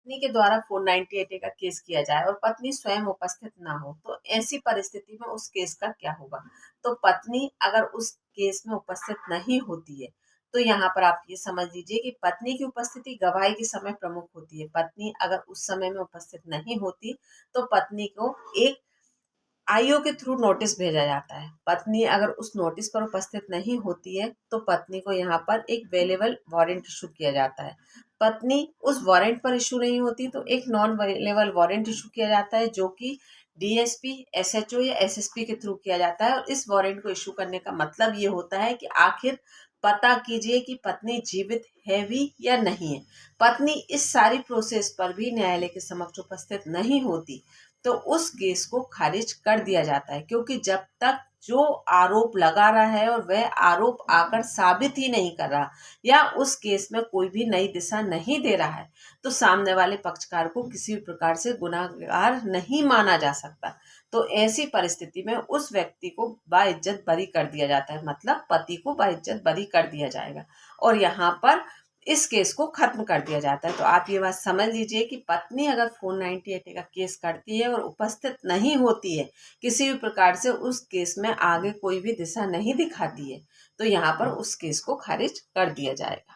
पत्नी के द्वारा 498A का केस किया जाए और पत्नी स्वयं उपस्थित ना हो, तो ऐसी परिस्थिति में उस केस का क्या होगा। तो पत्नी अगर उस केस में उपस्थित नहीं होती है, तो यहाँ पर आप ये समझ लीजिए कि पत्नी की उपस्थिति गवाही के समय प्रमुख होती है। पत्नी अगर उस समय में उपस्थित नहीं होती, तो पत्नी को एक आईओ के थ्रू नोटिस भेजा जाता है। पत्नी अगर उस नोटिस पर उपस्थित नहीं होती है, तो पत्नी को यहाँ पर एक वेलेबल वारंट इशू किया जाता है। पत्नी उस वारंट पर इशू नहीं होती, तो एक नॉन वेलेबल वारंट इशू किया जाता है, जो कि डीएसपी, एसएचओ या एसएसपी के थ्रू किया जाता है। और इस वारंट को इशू करने का मतलब ये होता है कि आखिर पता कीजिए कि पत्नी जीवित है भी या नहीं है। पत्नी इस सारी प्रोसेस पर भी न्यायालय के समक्ष उपस्थित नहीं होती, तो उस केस को खारिज कर दिया जाता है, क्योंकि जब तक जो आरोप लगा रहा है और वह आरोप आकर साबित ही नहीं कर रहा या उस केस में कोई भी नई दिशा नहीं दे रहा है, तो सामने वाले पक्षकार को किसी भी प्रकार से गुनाहगार नहीं माना जा सकता। तो ऐसी परिस्थिति में उस व्यक्ति को बाइज्जत बरी कर दिया जाता है, मतलब पति को बाइज्जत बरी कर दिया जाएगा और यहाँ पर इस केस को खत्म कर दिया जाता है। तो आप ये बात समझ लीजिए कि पत्नी अगर 498A का केस करती है और उपस्थित नहीं होती है, किसी भी प्रकार से उस केस में आगे कोई भी दिशा नहीं दिखाती है, तो यहाँ पर उस केस को खारिज कर दिया जाएगा।